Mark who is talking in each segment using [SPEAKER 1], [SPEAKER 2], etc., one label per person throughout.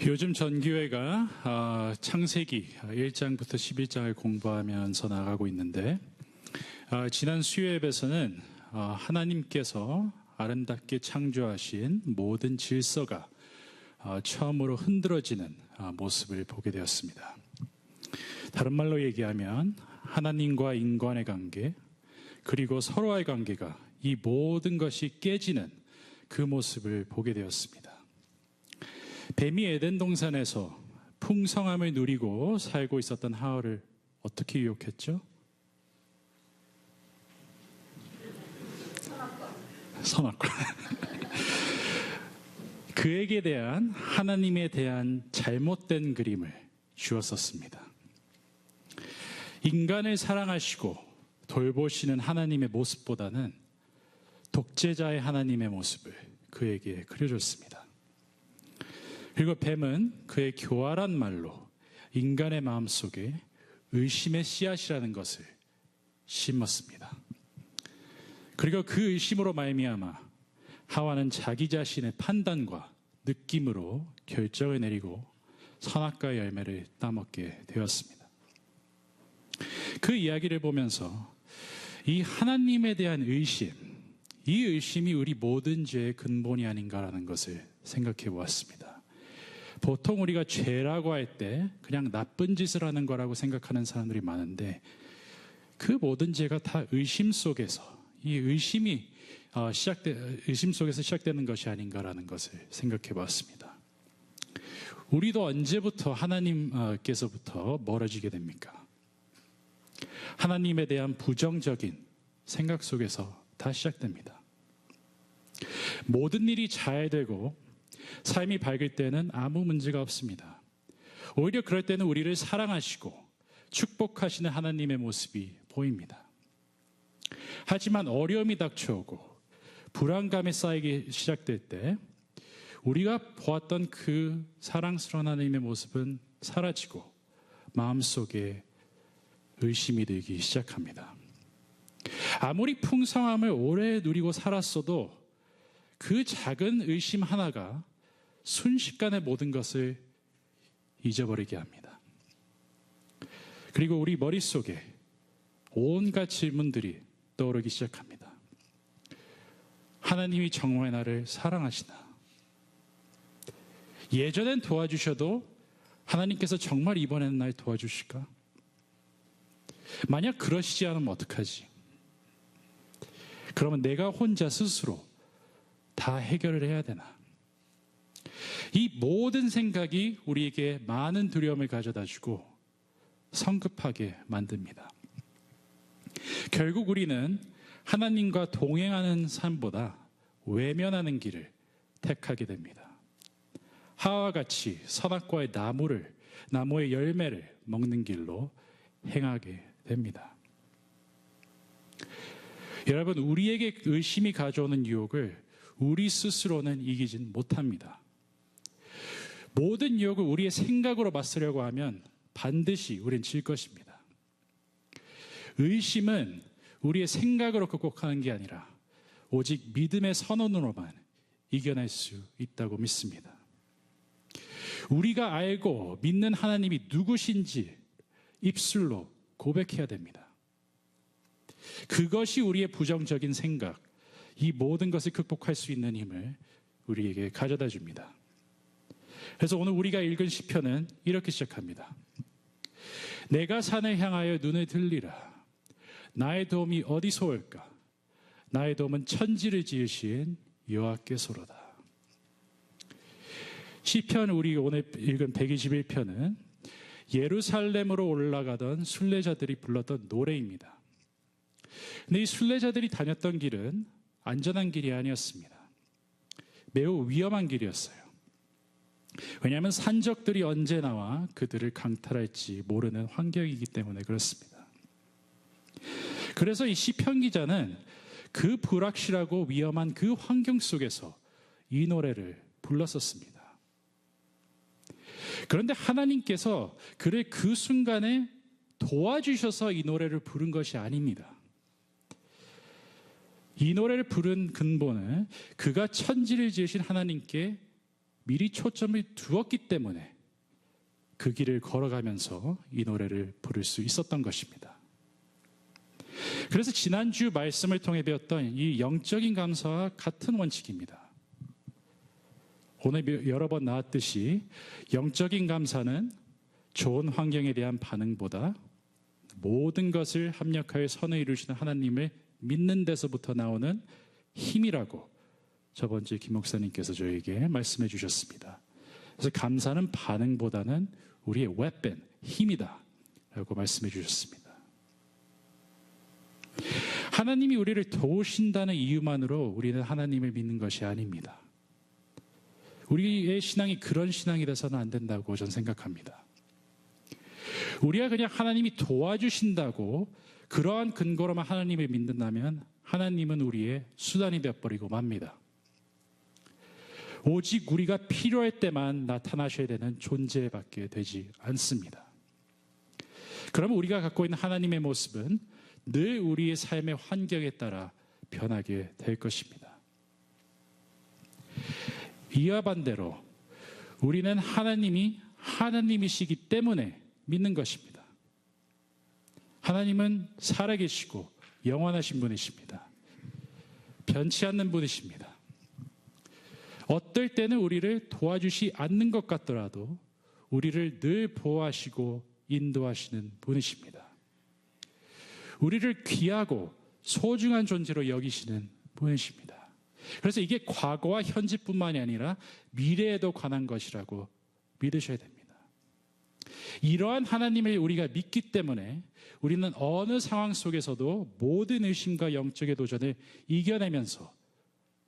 [SPEAKER 1] 요즘 전교회가 창세기 1장부터 11장을 공부하면서 나가고 있는데 지난 수요예배에서는 하나님께서 아름답게 창조하신 모든 질서가 처음으로 흔들어지는 모습을 보게 되었습니다. 다른 말로 얘기하면 하나님과 인간의 관계 그리고 서로의 관계가 이 모든 것이 깨지는 그 모습을 보게 되었습니다. 뱀이 에덴 동산에서 풍성함을 누리고 살고 있었던 하와를 어떻게 유혹했죠? 선악과. 그에게 대한 하나님에 대한 잘못된 그림을 주었었습니다. 인간을 사랑하시고 돌보시는 하나님의 모습보다는 독재자의 하나님의 모습을 그에게 그려줬습니다. 그리고 뱀은 그의 교활한 말로 인간의 마음속에 의심의 씨앗이라는 것을 심었습니다. 그리고 그 의심으로 말미암아 하와는 자기 자신의 판단과 느낌으로 결정을 내리고 선악과의 열매를 따먹게 되었습니다. 그 이야기를 보면서 이 하나님에 대한 의심, 이 의심이 우리 모든 죄의 근본이 아닌가라는 것을 생각해 보았습니다. 보통 우리가 죄라고 할 때 그냥 나쁜 짓을 하는 거라고 생각하는 사람들이 많은데 그 모든 죄가 다 의심 속에서 이 의심 속에서 시작되는 것이 아닌가라는 것을 생각해 보았습니다. 우리도 언제부터 하나님께서부터 멀어지게 됩니까? 하나님에 대한 부정적인 생각 속에서 다 시작됩니다. 모든 일이 잘 되고 삶이 밝을 때는 아무 문제가 없습니다. 오히려 그럴 때는 우리를 사랑하시고 축복하시는 하나님의 모습이 보입니다. 하지만 어려움이 닥쳐오고 불안감이 쌓이기 시작될 때 우리가 보았던 그 사랑스러운 하나님의 모습은 사라지고 마음속에 의심이 들기 시작합니다. 아무리 풍성함을 오래 누리고 살았어도 그 작은 의심 하나가 순식간에 모든 것을 잊어버리게 합니다. 그리고 우리 머릿속에 온갖 질문들이 떠오르기 시작합니다. 하나님이 정말 나를 사랑하시나? 예전엔 도와주셔도 하나님께서 정말 이번에는 날 도와주실까? 만약 그러시지 않으면 어떡하지? 그러면 내가 혼자 스스로 다 해결을 해야 되나? 이 모든 생각이 우리에게 많은 두려움을 가져다주고 성급하게 만듭니다. 결국 우리는 하나님과 동행하는 삶보다 외면하는 길을 택하게 됩니다. 하와와 같이 선악과의 나무의 열매를 먹는 길로 행하게 됩니다. 여러분, 우리에게 의심이 가져오는 유혹을 우리 스스로는 이기진 못합니다. 모든 유혹을 우리의 생각으로 맞서려고 하면 반드시 우린 질 것입니다. 의심은 우리의 생각으로 극복하는 게 아니라 오직 믿음의 선언으로만 이겨낼 수 있다고 믿습니다. 우리가 알고 믿는 하나님이 누구신지 입술로 고백해야 됩니다. 그것이 우리의 부정적인 생각, 이 모든 것을 극복할 수 있는 힘을 우리에게 가져다 줍니다. 그래서 오늘 우리가 읽은 시편은 이렇게 시작합니다. 내가 산을 향하여 눈을 들리라. 나의 도움이 어디서 올까? 나의 도움은 천지를 지으신 여호와께서로다. 시편 우리 오늘 읽은 121편은 예루살렘으로 올라가던 순례자들이 불렀던 노래입니다. 근데 이 순례자들이 다녔던 길은 안전한 길이 아니었습니다. 매우 위험한 길이었어요. 왜냐하면 산적들이 언제 나와 그들을 강탈할지 모르는 환경이기 때문에 그렇습니다. 그래서 이 시편 기자는 그 불확실하고 위험한 그 환경 속에서 이 노래를 불렀었습니다. 그런데 하나님께서 그를 그 순간에 도와주셔서 이 노래를 부른 것이 아닙니다. 이 노래를 부른 근본은 그가 천지를 지으신 하나님께 미리 초점을 두었기 때문에 그 길을 걸어가면서 이 노래를 부를 수 있었던 것입니다. 그래서 지난주 말씀을 통해 배웠던 이 영적인 감사와 같은 원칙입니다. 오늘 여러 번 나왔듯이 영적인 감사는 좋은 환경에 대한 반응보다 모든 것을 합력하여 선을 이루시는 하나님을 믿는 데서부터 나오는 힘이라고 저번 주에 김 목사님께서 저에게 말씀해 주셨습니다. 그래서 감사는 반응보다는 우리의 weapon, 힘이다 라고 말씀해 주셨습니다. 하나님이 우리를 도우신다는 이유만으로 우리는 하나님을 믿는 것이 아닙니다. 우리의 신앙이 그런 신앙이 돼서는 안 된다고 저는 생각합니다. 우리가 그냥 하나님이 도와주신다고 그러한 근거로만 하나님을 믿는다면 하나님은 우리의 수단이 되어버리고 맙니다. 오직 우리가 필요할 때만 나타나셔야 되는 존재밖에 되지 않습니다. 그러면 우리가 갖고 있는 하나님의 모습은 늘 우리의 삶의 환경에 따라 변하게 될 것입니다. 이와 반대로 우리는 하나님이 하나님이시기 때문에 믿는 것입니다. 하나님은 살아계시고 영원하신 분이십니다. 변치 않는 분이십니다. 어떨 때는 우리를 도와주시 않는 것 같더라도 우리를 늘 보호하시고 인도하시는 분이십니다. 우리를 귀하고 소중한 존재로 여기시는 분이십니다. 그래서 이게 과거와 현재뿐만이 아니라 미래에도 관한 것이라고 믿으셔야 됩니다. 이러한 하나님을 우리가 믿기 때문에 우리는 어느 상황 속에서도 모든 의심과 영적의 도전을 이겨내면서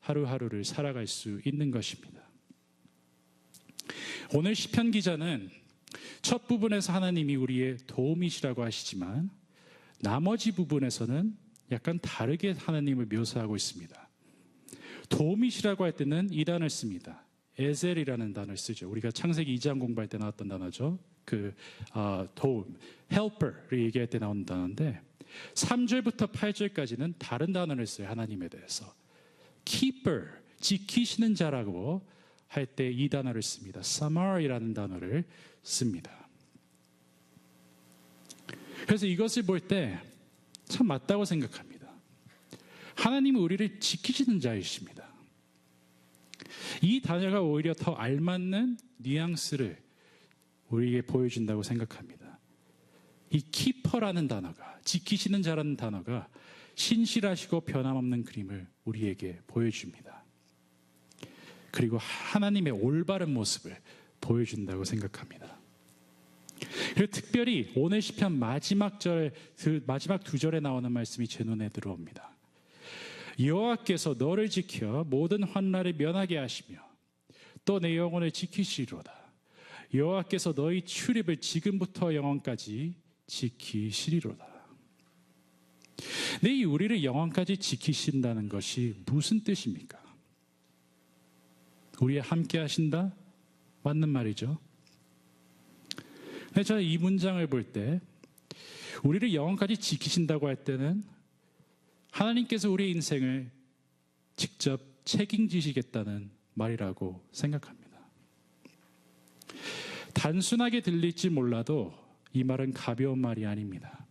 [SPEAKER 1] 하루하루를 살아갈 수 있는 것입니다. 오늘 시편 기자는 첫 부분에서 하나님이 우리의 도움이시라고 하시지만 나머지 부분에서는 약간 다르게 하나님을 묘사하고 있습니다. 도움이시라고 할 때는 이 단어를 씁니다. 에셀이라는 단어를 쓰죠. 우리가 창세기 2장 공부할 때 나왔던 단어죠. 도움, helper를 얘기할 때 나오는 단어인데 3절부터 8절까지는 다른 단어를 써요. 하나님에 대해서. keeper, 지키시는 자라고 할 때 이 단어를 씁니다. samar이라는 단어를 씁니다. 그래서 이것을 볼 때 참 맞다고 생각합니다. 하나님은 우리를 지키시는 자이십니다. 이 단어가 오히려 더 알맞는 뉘앙스를 우리에게 보여준다고 생각합니다. 이 키퍼라는 단어가, 지키시는 자라는 단어가 신실하시고 변함없는 그림을 우리에게 보여줍니다. 그리고 하나님의 올바른 모습을 보여준다고 생각합니다. 그리고 특별히 오늘 시편 마지막 두 절에 나오는 말씀이 제 눈에 들어옵니다. 여호와께서 너를 지켜 모든 환난을 면하게 하시며 또 내 영혼을 지키시리로다. 여호와께서 너희 출입을 지금부터 영원까지 지키시리로다. 네, 우리를 영원까지 지키신다는 것이 무슨 뜻입니까? 우리와 함께 하신다? 맞는 말이죠. 근데 저는 이 문장을 볼 때 우리를 영원까지 지키신다고 할 때는 하나님께서 우리의 인생을 직접 책임지시겠다는 말이라고 생각합니다. 단순하게 들릴지 몰라도 이 말은 가벼운 말이 아닙니다.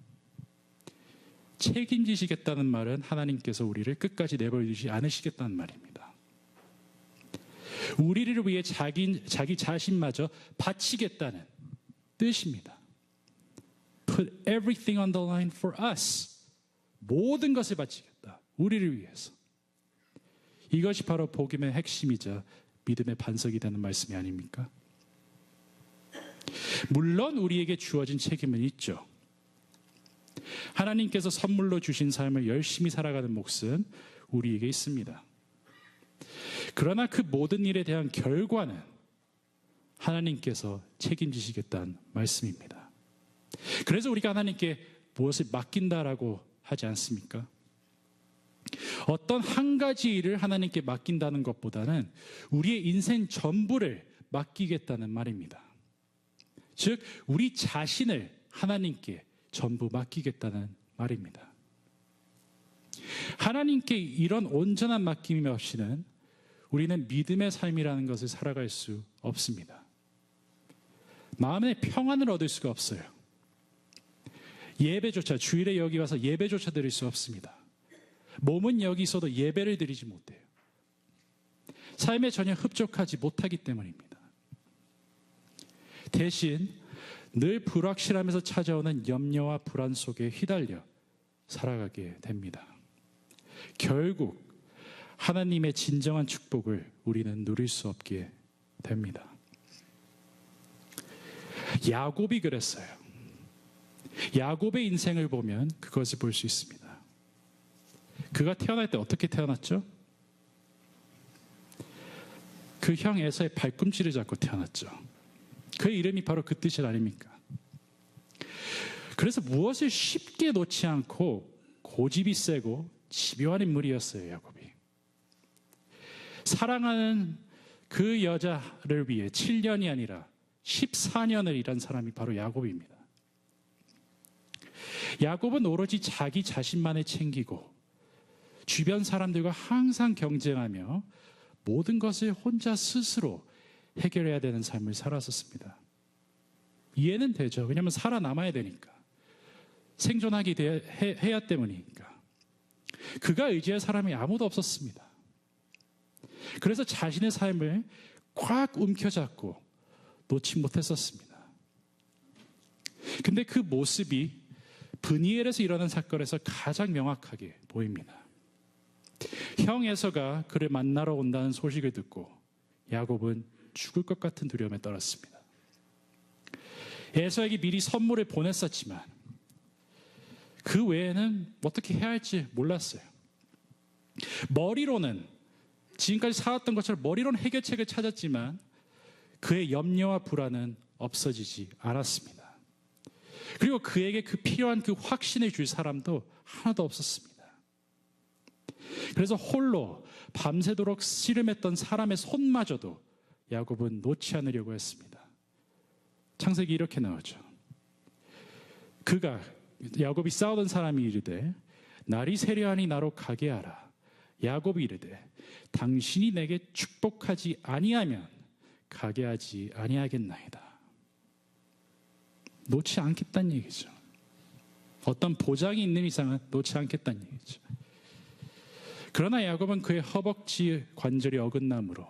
[SPEAKER 1] 책임지시겠다는 말은 하나님께서 우리를 끝까지 내버려두지 않으시겠다는 말입니다. 우리를 위해 자기 자신마저 바치겠다는 뜻입니다. Put everything on the line for us. 모든 것을 바치겠다. 우리를 위해서. 이것이 바로 복음의 핵심이자 믿음의 반석이 되는 말씀이 아닙니까? 물론 우리에게 주어진 책임은 있죠. 하나님께서 선물로 주신 삶을 열심히 살아가는 몫은 우리에게 있습니다. 그러나 그 모든 일에 대한 결과는 하나님께서 책임지시겠다는 말씀입니다. 그래서 우리가 하나님께 무엇을 맡긴다라고 하지 않습니까? 어떤 한 가지 일을 하나님께 맡긴다는 것보다는 우리의 인생 전부를 맡기겠다는 말입니다. 즉 우리 자신을 하나님께 전부 맡기겠다는 말입니다. 하나님께 이런 온전한 맡김이 없이는 우리는 믿음의 삶이라는 것을 살아갈 수 없습니다. 마음의 평안을 얻을 수가 없어요. 예배조차, 주일에 여기 와서 예배조차 드릴 수 없습니다. 몸은 여기 있어도 예배를 드리지 못해요. 삶에 전혀 흡족하지 못하기 때문입니다. 대신 늘 불확실하면서 찾아오는 염려와 불안 속에 휘달려 살아가게 됩니다. 결국 하나님의 진정한 축복을 우리는 누릴 수 없게 됩니다. 야곱이 그랬어요. 야곱의 인생을 보면 그것을 볼 수 있습니다. 그가 태어날 때 어떻게 태어났죠? 그 형 에서의 발꿈치를 잡고 태어났죠. 그의 이름이 바로 그 뜻이 아닙니까? 그래서 무엇을 쉽게 놓지 않고 고집이 세고 집요한 인물이었어요, 야곱이. 사랑하는 그 여자를 위해 7년이 아니라 14년을 일한 사람이 바로 야곱입니다. 야곱은 오로지 자기 자신만을 챙기고 주변 사람들과 항상 경쟁하며 모든 것을 혼자 스스로 해결해야 되는 삶을 살았었습니다. 이해는 되죠. 왜냐하면 살아남아야 되니까. 생존하기 해야 때문이니까. 그가 의지할 사람이 아무도 없었습니다. 그래서 자신의 삶을 꽉 움켜잡고 놓지 못했었습니다. 근데 그 모습이 브니엘에서 일어난 사건에서 가장 명확하게 보입니다. 형 에서가 그를 만나러 온다는 소식을 듣고 야곱은 죽을 것 같은 두려움에 떨었습니다. 에서에게 미리 선물을 보냈었지만 그 외에는 어떻게 해야 할지 몰랐어요. 머리로는 지금까지 살았던 것처럼 머리로는 해결책을 찾았지만 그의 염려와 불안은 없어지지 않았습니다. 그리고 그에게 그 필요한 그 확신을 줄 사람도 하나도 없었습니다. 그래서 홀로 밤새도록 씨름했던 사람의 손마저도 야곱은 놓지 않으려고 했습니다. 창세기 이렇게 나오죠. 야곱이 싸우던 사람이 이르되 날이 세려하니 나로 가게 하라. 야곱이 이르되 당신이 내게 축복하지 아니하면 가게 하지 아니하겠나이다. 놓지 않겠다는 얘기죠. 어떤 보장이 있는 이상은 놓지 않겠다는 얘기죠. 그러나 야곱은 그의 허벅지 관절이 어긋남으로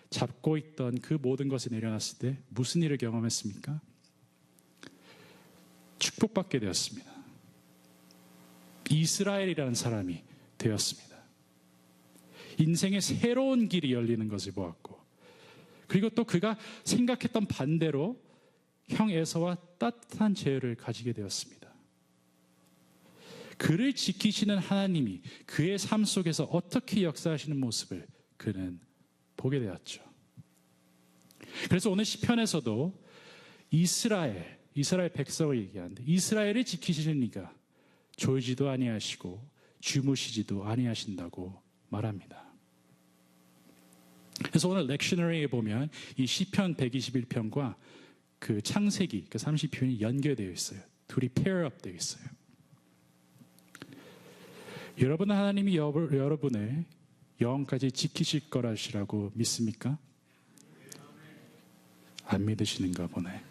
[SPEAKER 1] 잡고 있던 그 모든 것을 내려놨을 때 무슨 일을 경험했습니까? 축복받게 되었습니다. 이스라엘이라는 사람이 되었습니다. 인생의 새로운 길이 열리는 것을 보았고, 그리고 또 그가 생각했던 반대로 형 에서와 따뜻한 제휴를 가지게 되었습니다. 그를 지키시는 하나님이 그의 삶 속에서 어떻게 역사하시는 모습을 그는 보게 되었죠. 그래서 오늘 시편에서도 이스라엘 백성을 얘기하는데 이스라엘을 지키시는 이가 졸지도 아니하시고 주무시지도 아니하신다고 말합니다. 그래서 오늘 렉셔너리에 보면 이 시편 121편과 그 창세기 그 30편이 연결되어 있어요. 둘이 페어업 되어 있어요. 여러분은 하나님이 여러분을 영원까지 지키실 거라시라고 믿습니까? 안 믿으시는가 보네.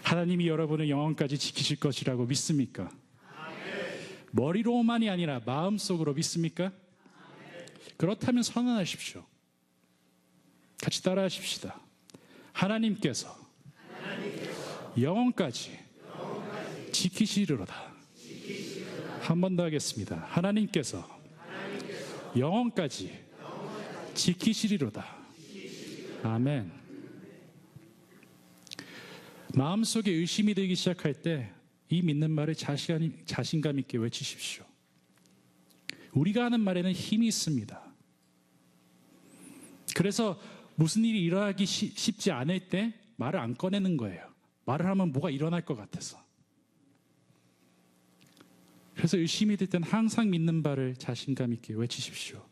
[SPEAKER 1] 하나님이 여러분을 영원까지 지키실 것이라고 믿습니까? 머리로만이 아니라 마음속으로 믿습니까? 그렇다면 선언하십시오. 같이 따라하십시다. 하나님께서 영원까지 지키시리로다. 한 번 더 하겠습니다. 하나님께서 영원까지 지키시리로다. 아멘. 마음속에 의심이 들기 시작할 때 이 믿는 말을 자신감 있게 외치십시오. 우리가 하는 말에는 힘이 있습니다. 그래서 무슨 일이 일어나기 쉽지 않을 때 말을 안 꺼내는 거예요. 말을 하면 뭐가 일어날 것 같아서. 그래서 의심이 들 때는 항상 믿는 바를 자신감 있게 외치십시오.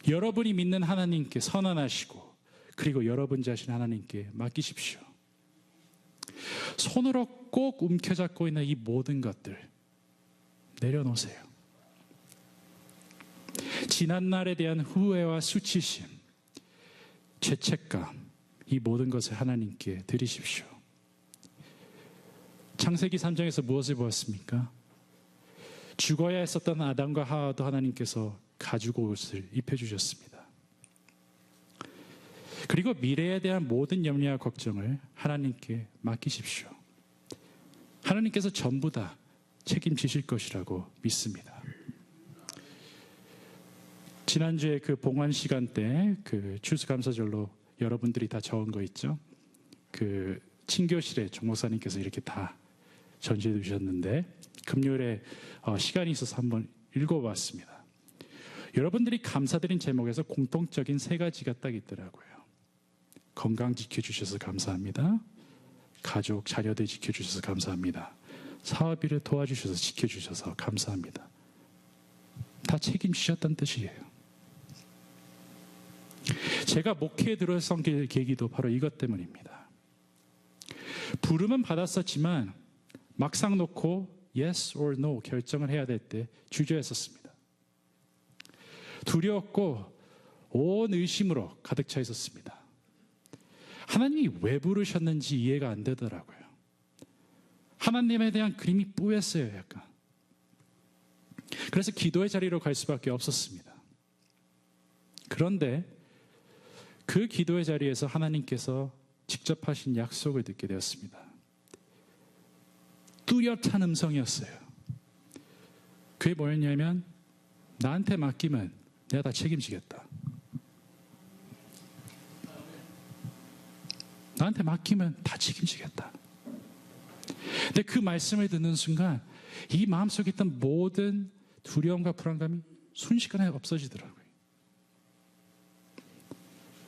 [SPEAKER 1] 여러분이 믿는 하나님께 선언하시고 그리고 여러분 자신 하나님께 맡기십시오. 손으로 꼭 움켜잡고 있는 이 모든 것들 내려놓으세요. 지난날에 대한 후회와 수치심, 죄책감, 이 모든 것을 하나님께 드리십시오. 창세기 3장에서 무엇을 보았습니까? 죽어야 했었던 아담과 하와도 하나님께서 가죽 옷을 입혀주셨습니다. 그리고 미래에 대한 모든 염려와 걱정을 하나님께 맡기십시오. 하나님께서 전부 다 책임지실 것이라고 믿습니다. 지난주에 그 봉헌 시간 때 그 추수감사절로 여러분들이 다 적은 거 있죠? 그 친교실에 정 목사님께서 이렇게 다 전시해 주셨는데 금요일에 시간이 있어서 한번 읽어봤습니다. 여러분들이 감사드린 제목에서 공통적인 세 가지가 딱 있더라고요. 건강 지켜주셔서 감사합니다. 가족, 자녀들 지켜주셔서 감사합니다. 사업일을 도와주셔서 지켜주셔서 감사합니다. 다 책임지셨다는 뜻이에요. 제가 목회에 들어선 계기도 바로 이것 때문입니다. 부름은 받았었지만 막상 놓고 yes or no 결정을 해야 될 때 주저했었습니다. 두려웠고 온 의심으로 가득 차 있었습니다. 하나님이 왜 부르셨는지 이해가 안 되더라고요. 하나님에 대한 그림이 뿌였어요, 약간. 그래서 기도의 자리로 갈 수밖에 없었습니다. 그런데 그 기도의 자리에서 하나님께서 직접 하신 약속을 듣게 되었습니다. 뚜렷한 음성이었어요. 그게 뭐였냐면 나한테 맡기면 내가 다 책임지겠다. 나한테 맡기면 다 책임지겠다. 근데 그 말씀을 듣는 순간 이 마음속에 있던 모든 두려움과 불안감이 순식간에 없어지더라고요.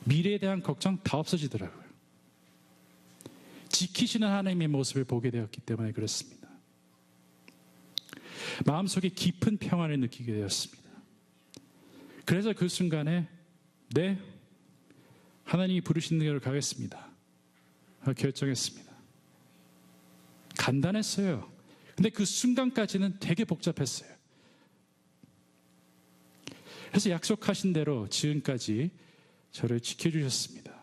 [SPEAKER 1] 미래에 대한 걱정 다 없어지더라고요. 지키시는 하나님의 모습을 보게 되었기 때문에 그렇습니다. 마음속에 깊은 평안을 느끼게 되었습니다. 그래서 그 순간에 네, 하나님이 부르시는 대로 가겠습니다. 결정했습니다. 간단했어요. 근데 그 순간까지는 되게 복잡했어요. 그래서 약속하신 대로 지금까지 저를 지켜주셨습니다.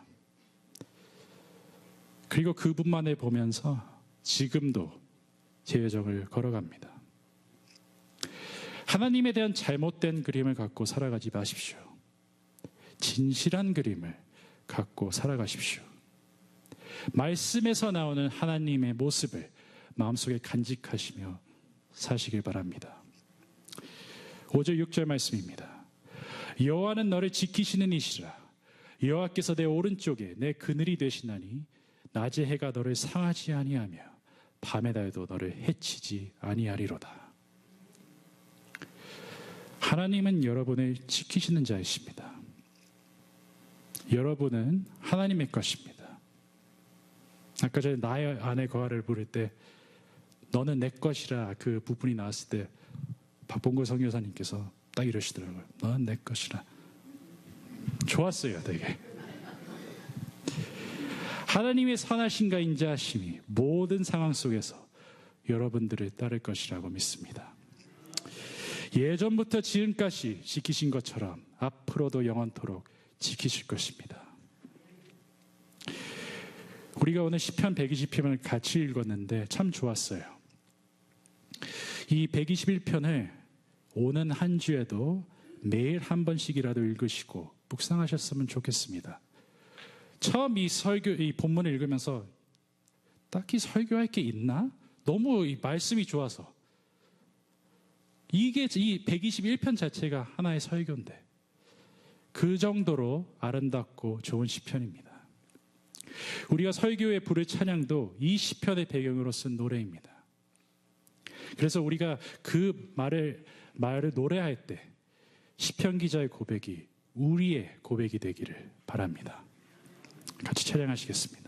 [SPEAKER 1] 그리고 그분만을 보면서 지금도 제 여정을 걸어갑니다. 하나님에 대한 잘못된 그림을 갖고 살아가지 마십시오. 진실한 그림을 갖고 살아가십시오. 말씀에서 나오는 하나님의 모습을 마음속에 간직하시며 사시길 바랍니다. 5절 6절 말씀입니다. 여호와는 너를 지키시는 이시라. 여호와께서 내 오른쪽에 내 그늘이 되시나니 낮의 해가 너를 상하지 아니하며 밤의 달도 너를 해치지 아니하리로다. 하나님은 여러분을 지키시는 자이십니다. 여러분은 하나님의 것입니다. 아까 전에 나의 아내 거하를 부를 때 너는 내 것이라 그 부분이 나왔을 때 박봉걸 성교사님께서 딱 이러시더라고요. 너는 내 것이라. 좋았어요, 되게. 하나님의 선하심과 인자하심이 모든 상황 속에서 여러분들을 따를 것이라고 믿습니다. 예전부터 지금까지 지키신 것처럼 앞으로도 영원토록 지키실 것입니다. 우리가 오늘 시편 120편을 같이 읽었는데 참 좋았어요. 이 121편을 오는 한 주에도 매일 한 번씩이라도 읽으시고 묵상하셨으면 좋겠습니다. 처음 이 본문을 읽으면서 딱히 설교할 게 있나? 너무 이 말씀이 좋아서. 이게 이 121편 자체가 하나의 설교인데 그 정도로 아름답고 좋은 시편입니다. 우리가 설교에 부를 찬양도 이 시편의 배경으로 쓴 노래입니다. 그래서 우리가 그 말을 노래할 때 시편 기자의 고백이 우리의 고백이 되기를 바랍니다. 같이 찬양하시겠습니다.